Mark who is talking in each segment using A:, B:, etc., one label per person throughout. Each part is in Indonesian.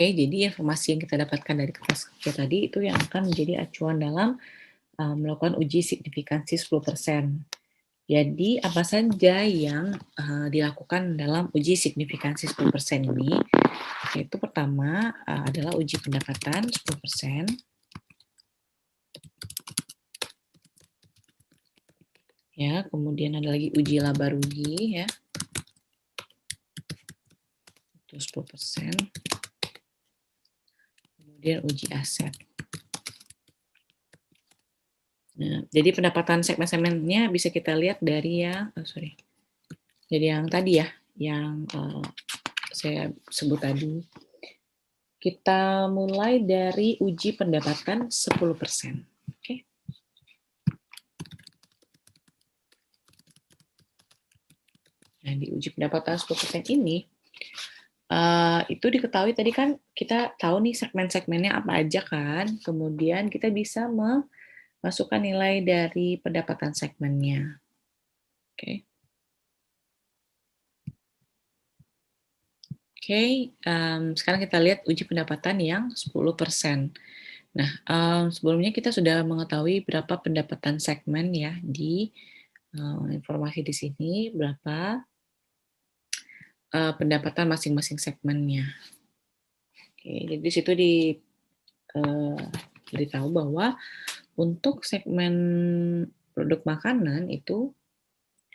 A: Oke, jadi informasi yang kita dapatkan dari kertas kerja tadi itu yang akan menjadi acuan dalam melakukan uji signifikansi 10%. Jadi apa saja yang dilakukan dalam uji signifikansi 10% ini? Yaitu pertama adalah uji pendapatan 10%. Ya, kemudian ada lagi uji laba rugi ya. Itu 10%. Kemudian uji aset. Nah, jadi pendapatan segmen-segmennya bisa kita lihat dari yang dari yang tadi ya, yang saya sebut tadi. Kita mulai dari uji pendapatan 10%. Oke. Nah, di uji pendapatan 10% ini itu diketahui tadi kan kita tahu nih segmen-segmennya apa aja kan, kemudian kita bisa memasukkan nilai dari pendapatan segmennya. Oke. Oke, sekarang kita lihat uji pendapatan yang 10%. Nah, sebelumnya kita sudah mengetahui berapa pendapatan segmen ya di informasi di sini, berapa pendapatan masing-masing segmennya. Oke, jadi di situ diberitahu bahwa untuk segmen produk makanan itu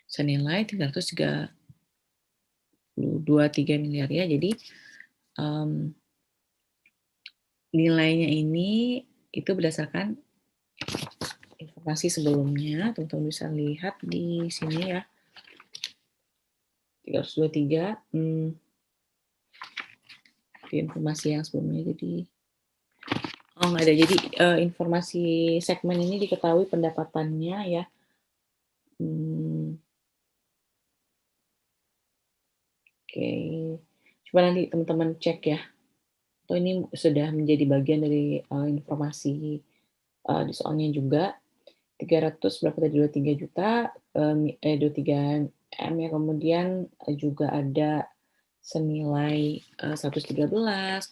A: senilai 323 miliar ya. Jadi nilainya ini itu berdasarkan informasi sebelumnya. Teman-teman bisa lihat di sini ya. 323 di informasi yang sebelumnya jadi nggak ada. Jadi informasi segmen ini diketahui pendapatannya ya. Oke, coba nanti teman-teman cek ya. Atau ini sudah menjadi bagian dari informasi di soalnya juga. 300 berapa tadi, 23 juta, 23 M ya, kemudian juga ada senilai 113,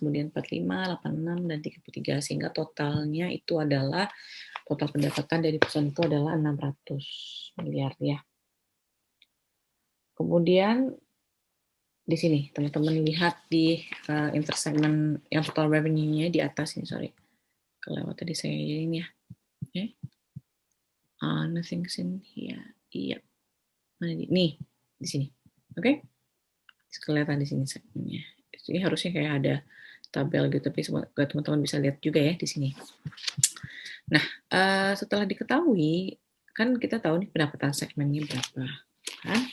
A: kemudian 45, 86, dan 33, sehingga totalnya itu adalah total pendapatan dari perusahaan itu adalah 600 miliar ya. Kemudian di sini teman-teman lihat di intersegment yang total revenue-nya di atas ini, sorry, kelewat tadi saya ini ya. Oke. Nothing's in here. Iya. Mana nih di sini. Oke. Kelihatan di sini segmennya. Ini harusnya kayak ada tabel gitu, tapi semoga teman-teman bisa lihat juga ya di sini. Nah, setelah diketahui, kan kita tahu nih pendapatan segmennya berapa, kan?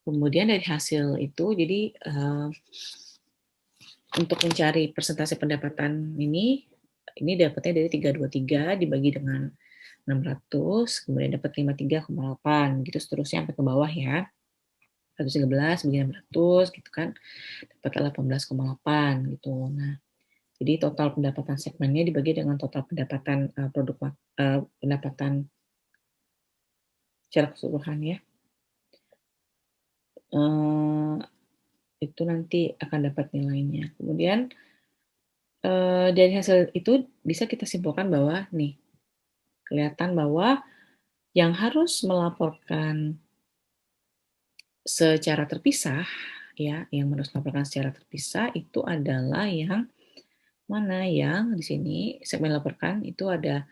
A: Kemudian dari hasil itu, jadi untuk mencari persentase pendapatan ini dapatnya dari 323 dibagi dengan 600, kemudian dapat 53,8, gitu seterusnya sampai ke bawah ya. 113 bagi 600 gitu kan, dapat 18,8 gitu. Nah, jadi total pendapatan segmennya dibagi dengan total pendapatan pendapatan secara keseluruhan ya. Itu nanti akan dapat nilainya. Kemudian dari hasil itu bisa kita simpulkan bahwa nih, kelihatan bahwa yang harus melaporkan secara terpisah ya, yang harus melaporkan secara terpisah itu adalah yang mana, yang di sini segmen laporkan itu ada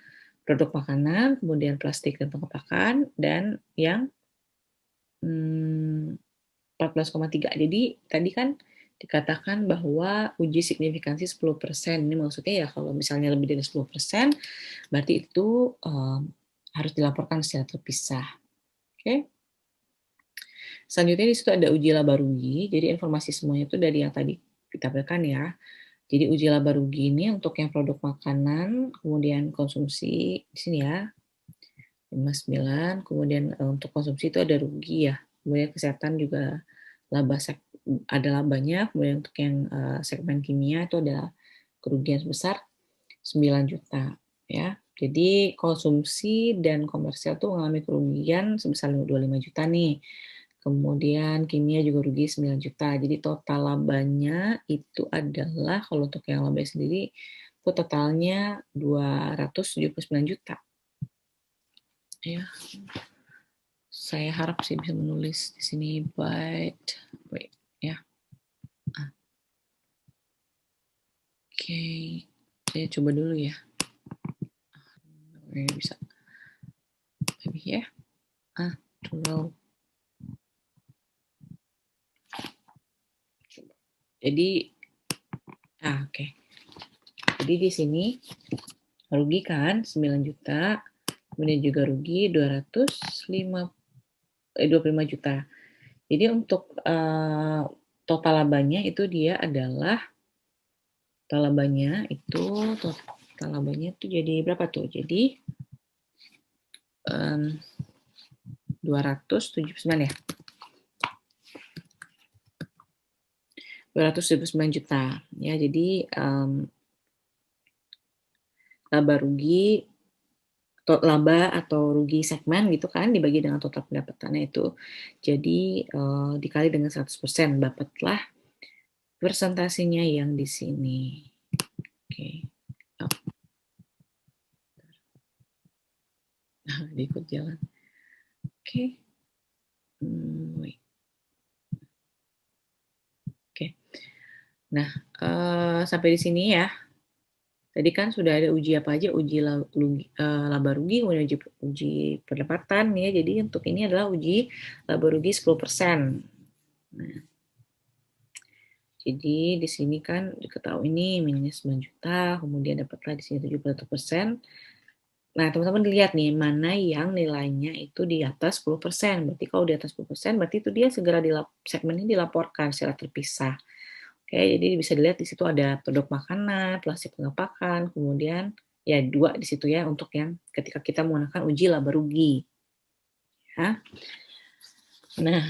A: produk makanan, kemudian plastik dan pengepakan, dan yang 14,3. Jadi tadi kan dikatakan bahwa uji signifikansi 10%. Ini maksudnya ya kalau misalnya lebih dari 10%, berarti itu harus dilaporkan secara terpisah. Oke. Selanjutnya di situ ada uji laba rugi. Jadi informasi semuanya itu dari yang tadi kita berikan ya. Jadi uji laba rugi ini untuk yang produk makanan, kemudian konsumsi di sini ya. 59, kemudian untuk konsumsi itu ada rugi ya. Kemudian kesehatan juga ada labanya, kemudian untuk yang segmen kimia itu ada kerugian sebesar 9 juta ya. Jadi konsumsi dan komersial tuh mengalami kerugian sebesar 25 juta nih. Kemudian kimia juga rugi 9 juta. Jadi total labanya itu adalah kalau untuk yang laba sendiri itu totalnya 279 juta. Ya. Saya harap sih bisa menulis di sini but wait ya. Oke. Saya coba dulu ya. Ini bisa. Maybe ya. Too low. Jadi oke. Jadi di sini rugi kan 9 juta, kemudian juga rugi 25 juta. Jadi untuk total labanya itu dia adalah total labanya itu jadi berapa tuh? Jadi 279 ya. 279 juta. Ya, jadi laba atau rugi segmen gitu kan dibagi dengan total pendapatannya itu. Jadi dikali dengan 100%, dapatlah persentasenya yang di sini. Oke. Diikut jalan. Oke. Oke. Nah, sampai di sini ya. Tadi kan sudah ada uji apa aja, uji laba rugi, kemudian uji pendapatan ya. Jadi untuk ini adalah uji laba rugi 10%. Nah, jadi di sini kan diketahui ini minus 9 juta, kemudian dapatlah di sini 71%. Nah, teman-teman lihat nih mana yang nilainya itu di atas 10%. Berarti kalau di atas 10%, berarti itu dia segera segmen ini dilaporkan secara terpisah. Oke, jadi bisa dilihat di situ ada produk makanan, plastik pengepakan, kemudian ya 2 di situ ya untuk yang ketika kita menggunakan uji laba rugi. Ya. Nah,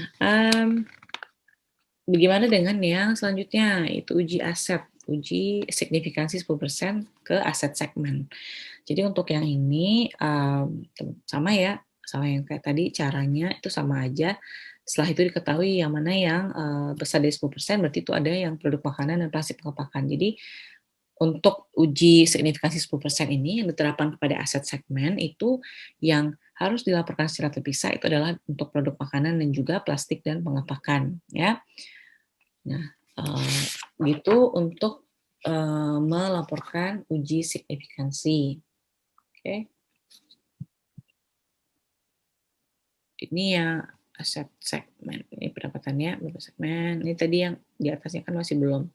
A: bagaimana dengan yang selanjutnya? Itu uji aset, uji signifikansi 10% ke aset segmen. Jadi untuk yang ini sama ya, sama yang kayak tadi caranya itu sama aja. Setelah itu diketahui yang mana yang besar dari 10%, berarti itu ada yang produk makanan dan plastik pengepakan. Jadi untuk uji signifikansi 10% ini yang diterapkan kepada aset segmen itu yang harus dilaporkan secara terpisah itu adalah untuk produk makanan dan juga plastik dan pengepakan ya. Nah, gitu untuk melaporkan uji signifikansi. Oke. Ini ya aset segmen. Ini pendapatannya berapa segmen. Ini tadi yang di atasnya kan masih belum.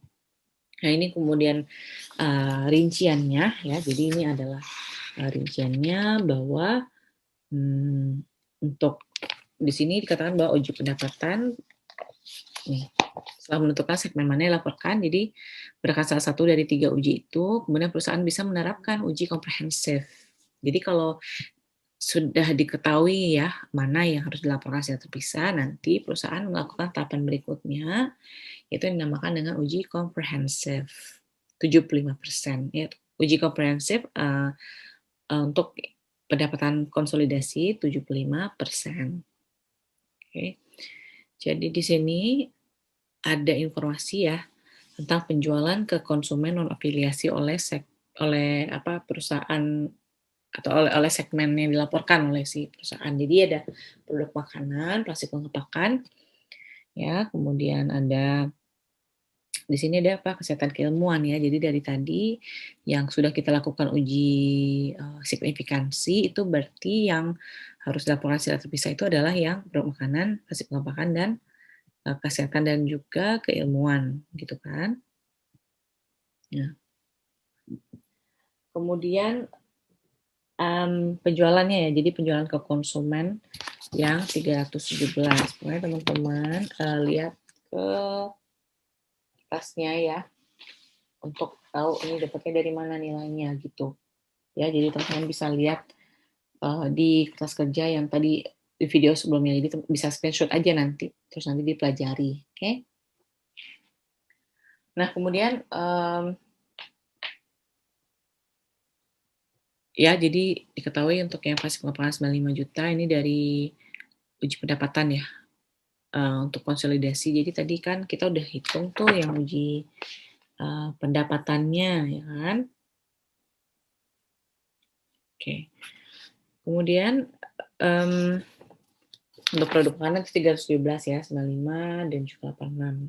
A: Nah, ini kemudian rinciannya ya. Jadi ini adalah rinciannya bahwa untuk di sini dikatakan bahwa uji pendapatan nih setelah menentukan segmen mana yang dilaporkan, jadi berdasarkan salah satu dari 3 uji itu, kemudian perusahaan bisa menerapkan uji komprehensif. Jadi kalau sudah diketahui ya mana yang harus dilaporkan secara terpisah, nanti perusahaan melakukan tahapan berikutnya, itu yang dinamakan dengan uji komprehensif. 75%. Ya, uji komprehensif untuk pendapatan konsolidasi 75%. Oke. Jadi di sini ada informasi ya tentang penjualan ke konsumen non afiliasi oleh perusahaan atau oleh segmen yang dilaporkan oleh si perusahaan. Jadi ada produk makanan, plastik pengepakan, ya, kemudian ada di sini ada kesehatan keilmuan ya. Jadi dari tadi yang sudah kita lakukan uji signifikansi itu berarti yang harus dilaporkan secara terpisah itu adalah yang produk makanan, plastik pengepakan dan kesehatan dan juga keilmuan gitu kan. Nah, kemudian penjualannya ya, jadi penjualan ke konsumen yang 317. Pokoknya teman-teman lihat ke tasnya ya untuk tahu ini dapatnya dari mana nilainya gitu. Ya, jadi teman-teman bisa lihat di kertas kerja yang tadi di video sebelumnya. Jadi bisa screenshot aja nanti, terus nanti dipelajari. Oke? Nah, kemudian ya, jadi diketahui untuk yang plastik pengepakan 95 juta ini dari uji pendapatan ya. untuk konsolidasi. Jadi tadi kan kita udah hitung tuh yang uji pendapatannya, ya kan? Oke. Kemudian untuk produk makanan 317 ya, 95 dan juga 86.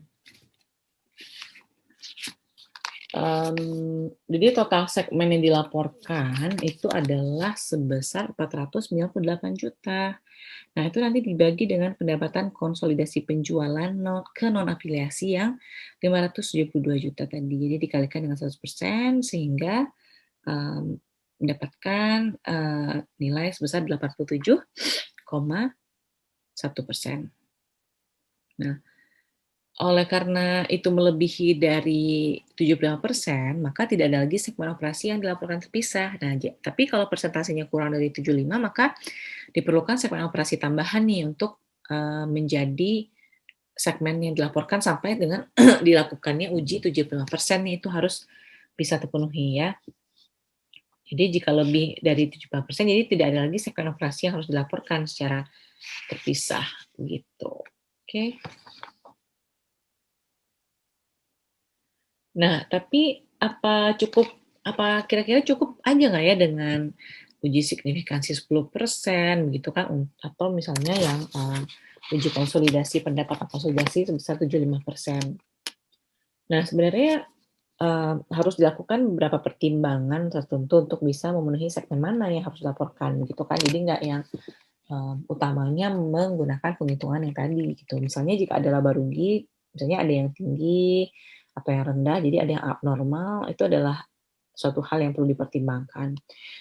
A: Jadi total segmen yang dilaporkan itu adalah sebesar 498 juta. Nah, itu nanti dibagi dengan pendapatan konsolidasi penjualan ke non-afiliasi yang 572 juta tadi. Jadi dikalikan dengan 100% sehingga mendapatkan nilai sebesar 87,1%. Nah, oleh karena itu melebihi dari 75%, maka tidak ada lagi segmen operasi yang dilaporkan terpisah. Nah, tapi kalau persentasenya kurang dari 75, maka diperlukan segmen operasi tambahan nih untuk menjadi segmen yang dilaporkan sampai dengan dilakukannya uji 75% nih, itu harus bisa terpenuhi ya. Jadi jika lebih dari 75%, jadi tidak ada lagi segmen operasi yang harus dilaporkan secara terpisah gitu. Oke. Nah, tapi apa kira-kira cukup aja nggak ya dengan uji signifikansi 10% gitu kan, atau misalnya yang uji konsolidasi pendapatan konsolidasi sebesar 75%. Nah, sebenarnya harus dilakukan beberapa pertimbangan tertentu untuk bisa memenuhi segmen mana yang harus dilaporkan gitu kan. Jadi nggak yang utamanya menggunakan penghitungan yang tadi gitu. Misalnya jika ada laba rugi, misalnya ada yang tinggi atau yang rendah, jadi ada yang abnormal, itu adalah suatu hal yang perlu dipertimbangkan.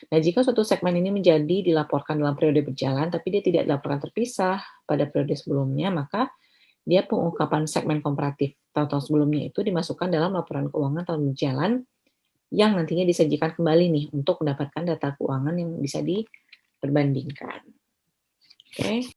A: Nah, jika suatu segmen ini menjadi dilaporkan dalam periode berjalan, tapi dia tidak dilaporkan terpisah pada periode sebelumnya, maka dia pengungkapan segmen komparatif tahun-tahun sebelumnya itu dimasukkan dalam laporan keuangan tahun berjalan yang nantinya disajikan kembali nih untuk mendapatkan data keuangan yang bisa diperbandingkan. Oke.